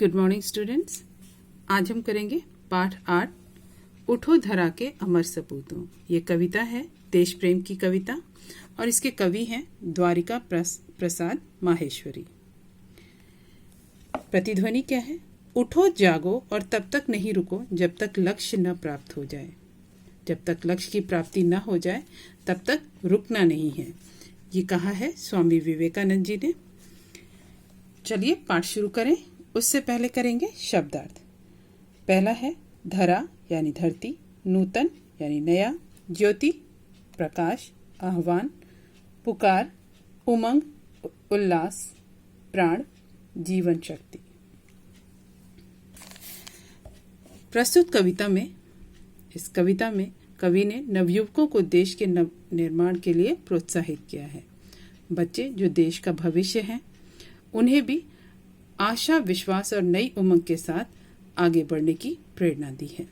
Good morning students. आज हम करेंगे पाठ 8 उठो धरा के अमर सपूतों। ये कविता है देश प्रेम की कविता और इसके कवि हैं द्वारिका प्रसाद माहेश्वरी। प्रतिध्वनि क्या है? उठो जागो और तब तक नहीं रुको जब तक लक्ष्य न प्राप्त हो जाए। जब तक लक्ष्य की प्राप्ति न हो जाए तब तक रुकना नहीं है। ये कहा है स्वामी विवेकानंद जी ने। चलिए पाठ शुरू करें। उससे पहले करेंगे शब्दार्थ। पहला है धरा यानी धरती, नूतन यानी नया, ज्योति प्रकाश, आह्वान, पुकार, उमंग उल्लास, प्राण जीवन शक्ति। प्रस्तुत इस कविता में कवि ने नवयुवकों को देश के नव निर्माण के लिए प्रोत्साहित किया है। बच्चे जो देश का भविष्य हैं, उन्हें भी आशा, विश्वास और नई उमंग के साथ आगे बढ़ने की प्रेरणा दी है।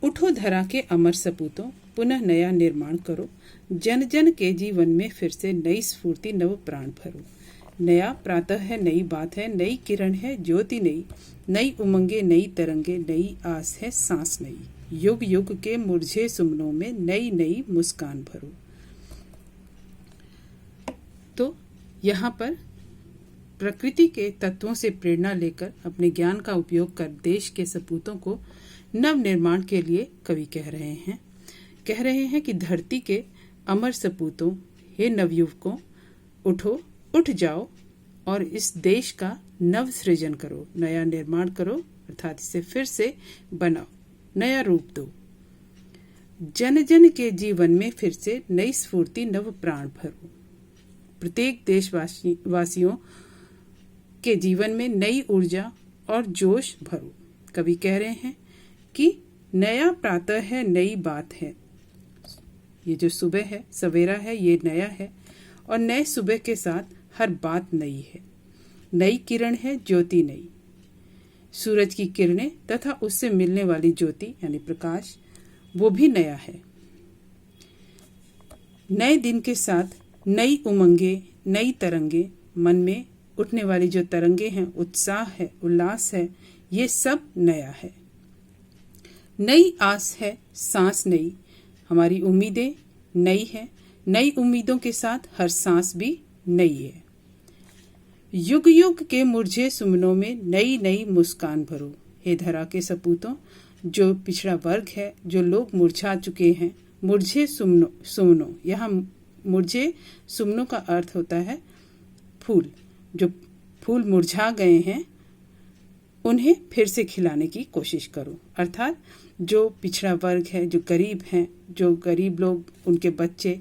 उठो धरा के अमर सपूतों, पुनः नया निर्माण करो। जन जन के जीवन में फिर से नई स्फूर्ति, नव प्राण भरो। नया प्रातः है, नई बात है, नई किरण है, ज्योति नई, नई उमंगे, नई तरंगे, नई आस है, सांस नई। युग युग के मुरझे सुमनों में नई नई मुस्कान भरो। तो यहाँ पर प्रकृति के तत्वों से प्रेरणा लेकर अपने ज्ञान का उपयोग कर देश के सपूतों को नव निर्माण के लिए कवि कह रहे हैं कि धरती के अमर सपूतों, हे नवयुवकों, उठो, उठ जाओ और इस देश का नव सृजन करो, नया निर्माण करो, अर्थात इसे फिर से बनाओ, नया रूप दो। जन जन के जीवन में फिर से नई स्फूर्ति, नव प्राण भरो। प्रत्येक देशवासियों के जीवन में नई ऊर्जा और जोश भरो। कवि कह रहे हैं कि नया प्रातः है, नई बात है। ये जो सुबह है, सवेरा है, ये नया है और नए सुबह के साथ हर बात नई है। नई किरण है, ज्योति नई। सूरज की किरणें तथा उससे मिलने वाली ज्योति यानी प्रकाश, वो भी नया है। नए दिन के साथ नई उमंगे, नई तरंगे, मन में उठने वाली जो तरंगे हैं, उत्साह है, उल्लास है, ये सब नया है। नई आस है, सांस नई। हमारी उम्मीदें नई है, नई उम्मीदों के साथ हर सांस भी नई है। युग युग के मुरझे सुमनों में नई नई मुस्कान भरो। हे धरा के सपूतों, जो पिछड़ा वर्ग है, जो लोग मुरझा चुके हैं, मुरझे सुमनों, यहाँ मुरझे सुमनों का अर्थ होता है फूल। जो फूल मुरझा गए हैं, उन्हें फिर से खिलाने की कोशिश करो। अर्थात जो पिछड़ा वर्ग है, जो गरीब हैं, जो गरीब लोग, उनके बच्चे,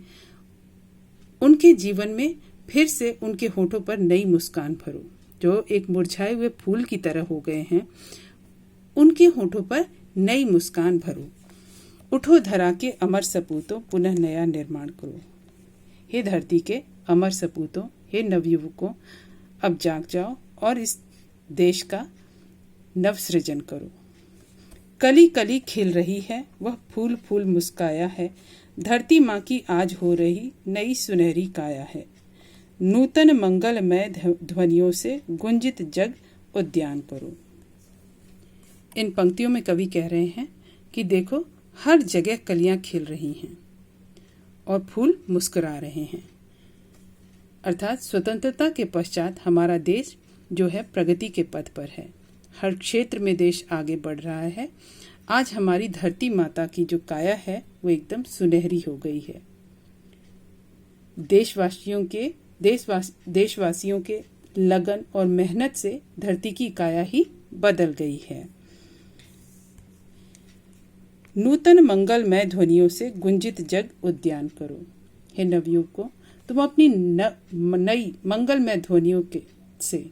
उनके जीवन में फिर से उनके होठों पर नई मुस्कान भरो। जो एक मुरझाए हुए फूल की तरह हो गए हैं, उनके होठों पर नई मुस्कान भरो। उठो धरा के अमर सपूतों, पुनः नया निर्माण करो। हे धरती के अमर सपूतों, हे नवयुवकों, अब जाग जाओ और इस देश का नव सृजन करो। कली कली खिल रही है, वह फूल फूल मुस्काया है। धरती माँ की आज हो रही नई सुनहरी काया है। नूतन मंगलमय ध्वनियों से गुंजित जग उद्यान करो। इन पंक्तियों में कवि कह रहे हैं कि देखो, हर जगह कलियां खिल रही हैं और फूल मुस्कुरा रहे हैं। अर्थात स्वतंत्रता के पश्चात हमारा देश जो है प्रगति के पथ पर है। हर क्षेत्र में देश आगे बढ़ रहा है। आज हमारी धरती माता की जो काया है, वो एकदम सुनहरी हो गई है। देशवासियों के लगन और मेहनत से धरती की काया ही बदल गई है। नूतन मंगलमय ध्वनियों से गुंजित जग उद्यान करो। हे नवयुवकों, तुम अपनी नई मंगलमय ध्वनियों से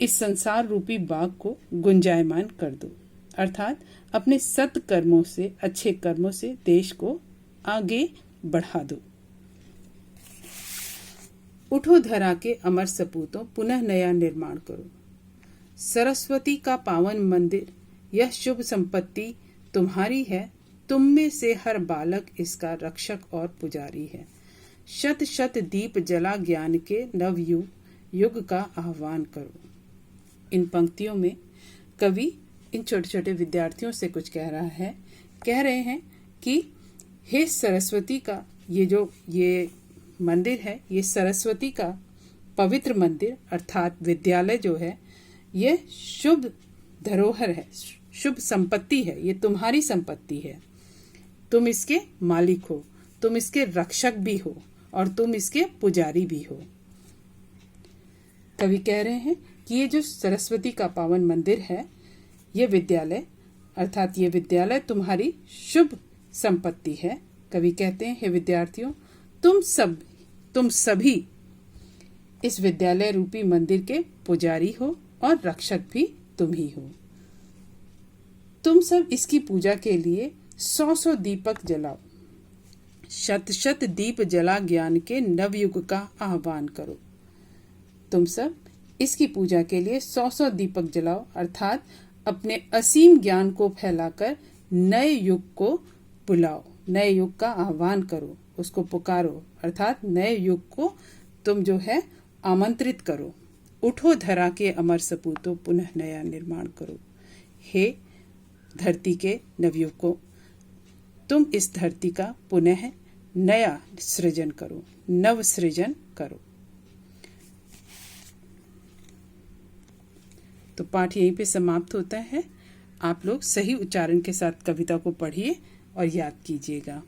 इस संसार रूपी बाग को गुंजायमान कर दो। अर्थात अपने सत्कर्मों से, अच्छे कर्मों से देश को आगे बढ़ा दो। उठो धरा के अमर सपूतों, पुनः नया निर्माण करो। सरस्वती का पावन मंदिर, यह शुभ संपत्ति तुम्हारी है। तुम में से हर बालक इसका रक्षक और पुजारी है। शत शत दीप जला ज्ञान के नव युग का आह्वान करो। इन पंक्तियों में कवि इन छोटे छोटे विद्यार्थियों से कुछ कह रहा है। कह रहे हैं कि हे सरस्वती का ये मंदिर है, ये सरस्वती का पवित्र मंदिर अर्थात विद्यालय जो है, ये शुभ धरोहर है, शुभ संपत्ति है, ये तुम्हारी संपत्ति है। तुम इसके मालिक हो, तुम इसके रक्षक भी हो और तुम इसके पुजारी भी हो। कवि कह रहे हैं कि ये जो सरस्वती का पावन मंदिर है, ये विद्यालय अर्थात ये विद्यालय तुम्हारी शुभ संपत्ति है। कवि कहते हैं, हे विद्यार्थियों, तुम सभी इस विद्यालय रूपी मंदिर के पुजारी हो और रक्षक भी तुम ही हो। तुम सब इसकी पूजा के लिए 100 दीपक जलाओ, शत दीप जला ज्ञान के नवयुग का आह्वान करो। तुम सब इसकी पूजा के लिए 100 दीपक जलाओ अर्थात अपने असीम ज्ञान को फैलाकर नए युग को बुलाओ, नए युग का आह्वान करो, उसको पुकारो अर्थात नए युग को तुम जो है आमंत्रित करो। उठो धरा के अमर सपूतों, पुनः नया निर्माण करो। हे धरती के नवयुग को, तुम इस धरती का पुनः नया सृजन करो, नव सृजन करो। तो पाठ यहीं पे समाप्त होता है। आप लोग सही उच्चारण के साथ कविता को पढ़िए और याद कीजिएगा।